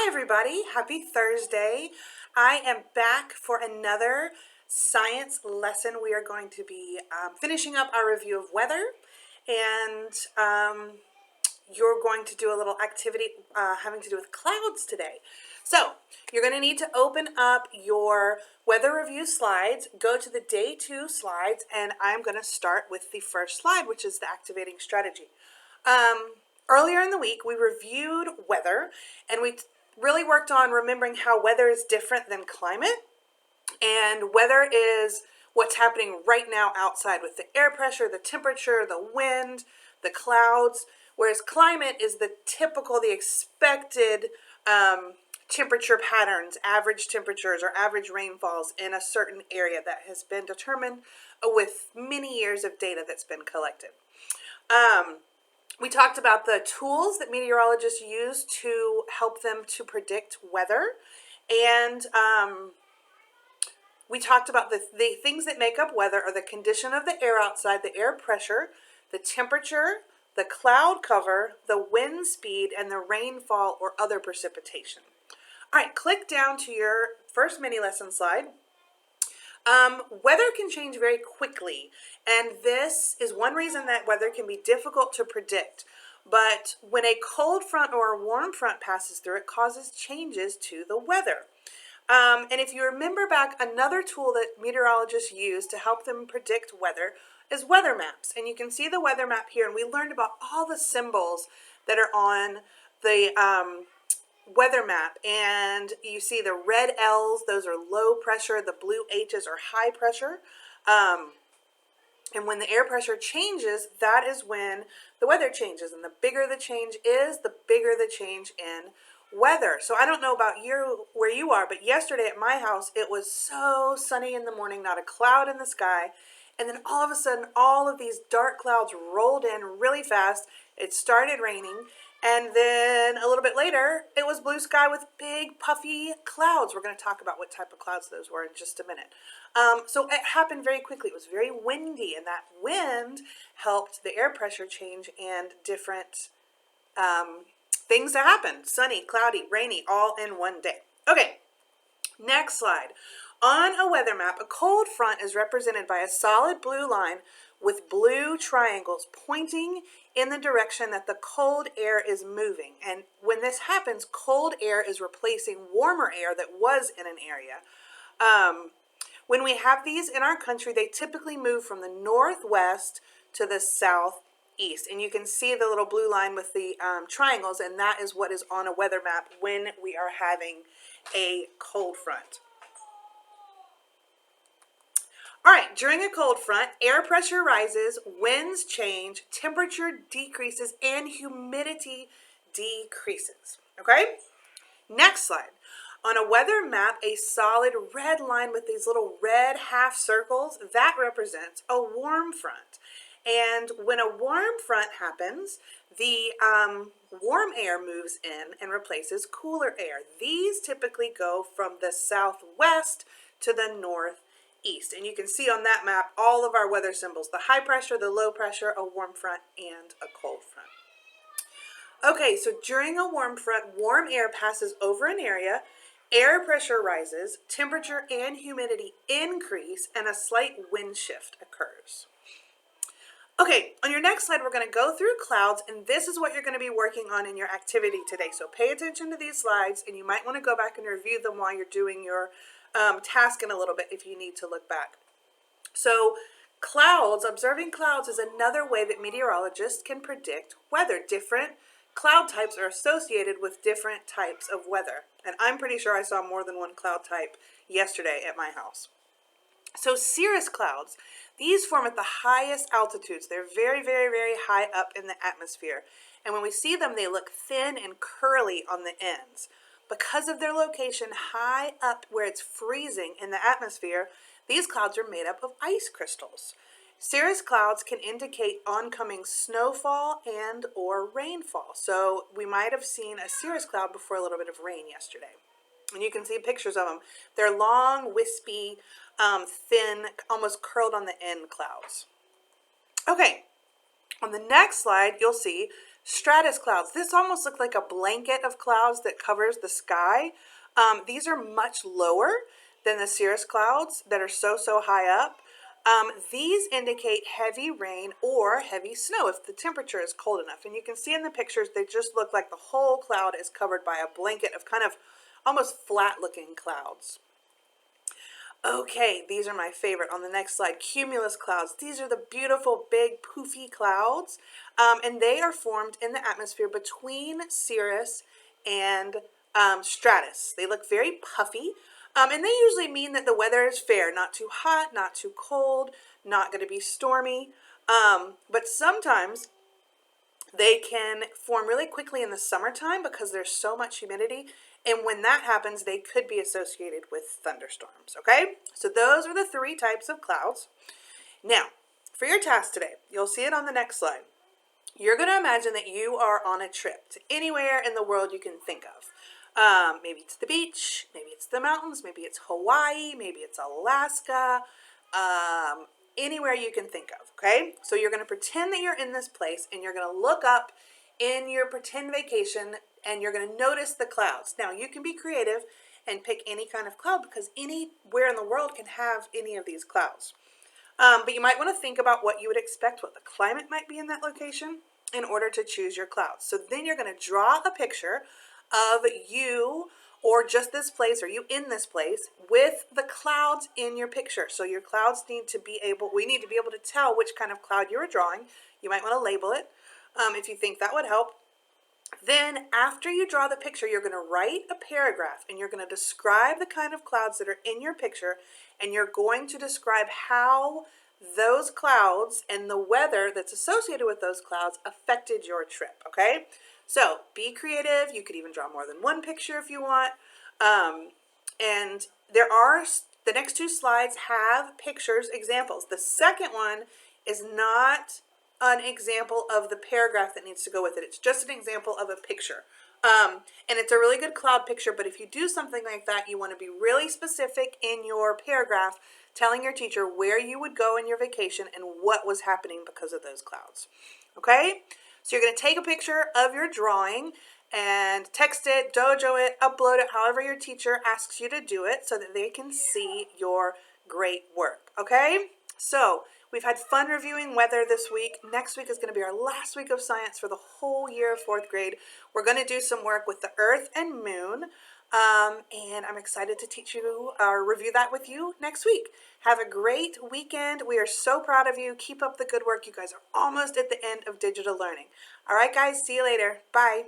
Hi everybody, happy Thursday. I am back for another science lesson. We are going to be finishing up our review of weather, and you're going to do a little activity having to do with clouds today. So you're going to need to open up your weather review slides, go to the day 2 slides, and I'm going to start with the first slide, which is the activating strategy. Earlier in the week, we reviewed weather, and we really worked on remembering how weather is different than climate. And weather is what's happening right now outside with the air pressure, the temperature, the wind, the clouds, whereas climate is the typical, the expected temperature patterns, average temperatures or average rainfalls in a certain area that has been determined with many years of data that's been collected. We talked about the tools that meteorologists use to help them to predict weather, and we talked about the things that make up weather are the condition of the air outside, the air pressure, the temperature, the cloud cover, the wind speed, and the rainfall or other precipitation. All right, click down to your first mini lesson slide. Weather can change very quickly, and this is one reason that weather can be difficult to predict. But when a cold front or a warm front passes through, it causes changes to the weather. And if you remember back, another tool that meteorologists use to help them predict weather is weather maps. And you can see the weather map here, and we learned about all the symbols that are on the weather map, and you see the red L's, those are low pressure, the blue H's are high pressure, and when the air pressure changes, that is when the weather changes, and the bigger the change is, the bigger the change in weather. So I don't know about you, where you are, but yesterday at my house, it was so sunny in the morning, not a cloud in the sky, and then all of a sudden, all of these dark clouds rolled in really fast. It started raining, and then a little bit later, it was blue sky with big puffy clouds. We're going to talk about what type of clouds those were in just a minute. So it happened very quickly. It was very windy, and that wind helped the air pressure change and different things to happen. Sunny, cloudy, rainy, all in one day. Okay, next slide. On a weather map, a cold front is represented by a solid blue line with blue triangles pointing in the direction that the cold air is moving. And when this happens, cold air is replacing warmer air that was in an area. When we have these in our country, they typically move from the northwest to the southeast. And you can see the little blue line with the triangles, and that is what is on a weather map when we are having a cold front. All right, during a cold front, air pressure rises, winds change, temperature decreases, and humidity decreases. Okay? Next slide. On a weather map, a solid red line with these little red half circles, that represents a warm front. And when a warm front happens, the warm air moves in and replaces cooler air. These typically go from the southwest to the northeast. And you can see on that map all of our weather symbols: the high pressure, the low pressure, a warm front, and a cold front. Okay, so during a warm front, warm air passes over an area, air pressure rises, temperature and humidity increase, and a slight wind shift occurs. Okay, on your next slide, we're going to go through clouds, and this is what you're going to be working on in your activity today. So pay attention to these slides, and you might want to go back and review them while you're doing your task in a little bit if you need to look back. So clouds, observing clouds is another way that meteorologists can predict weather. Different cloud types are associated with different types of weather. And I'm pretty sure I saw more than one cloud type yesterday at my house. So cirrus clouds, these form at the highest altitudes. They're very, very, very high up in the atmosphere. And when we see them, they look thin and curly on the ends. Because of their location high up where it's freezing in the atmosphere, these clouds are made up of ice crystals. Cirrus clouds can indicate oncoming snowfall and or rainfall. So we might have seen a cirrus cloud before a little bit of rain yesterday. And you can see pictures of them. They're long, wispy, thin, almost curled on the end clouds. Okay, on the next slide, you'll see Stratus clouds. This almost looks like a blanket of clouds that covers the sky. These are much lower than the cirrus clouds that are so high up. These indicate heavy rain or heavy snow if the temperature is cold enough. And you can see in the pictures, they just look like the whole cloud is covered by a blanket of kind of almost flat looking clouds. Okay, these are my favorite. On the next slide, cumulus clouds. These are the beautiful big poofy clouds, and they are formed in the atmosphere between cirrus and stratus. They look very puffy, and they usually mean that the weather is fair, not too hot, not too cold, not going to be stormy. But sometimes they can form really quickly in the summertime because there's so much humidity. And when that happens, they could be associated with thunderstorms, okay? So those are the 3 types of clouds. Now, for your task today, you'll see it on the next slide. You're going to imagine that you are on a trip to anywhere in the world you can think of. Maybe it's the beach, maybe it's the mountains, maybe it's Hawaii, maybe it's Alaska, anywhere you can think of, okay? So you're going to pretend that you're in this place and you're going to look up in your pretend vacation and you're going to notice the clouds. Now, you can be creative and pick any kind of cloud because anywhere in the world can have any of these clouds. But you might want to think about what you would expect, what the climate might be in that location in order to choose your clouds. So then you're going to draw a picture of you or just this place or you in this place with the clouds in your picture. So your clouds we need to be able to tell which kind of cloud you are drawing. You might want to label it if you think that would help. Then after you draw the picture, you're going to write a paragraph and you're going to describe the kind of clouds that are in your picture, and you're going to describe how those clouds and the weather that's associated with those clouds affected your trip, okay? So be creative. You could even draw more than one picture if you want. And the next 2 slides have pictures, examples. The second one is not an example of the paragraph that needs to go with it. It's just an example of a picture. And it's a really good cloud picture, but if you do something like that, you want to be really specific in your paragraph, telling your teacher where you would go in your vacation and what was happening because of those clouds. Okay? So you're going to take a picture of your drawing and text it, dojo it, upload it, however your teacher asks you to do it so that they can see your great work. Okay? So we've had fun reviewing weather this week. Next week is going to be our last week of science for the whole year of 4th grade. We're going to do some work with the Earth and Moon, and I'm excited to teach you or review that with you next week. Have a great weekend. We are so proud of you. Keep up the good work. You guys are almost at the end of digital learning. All right, guys, see you later. Bye.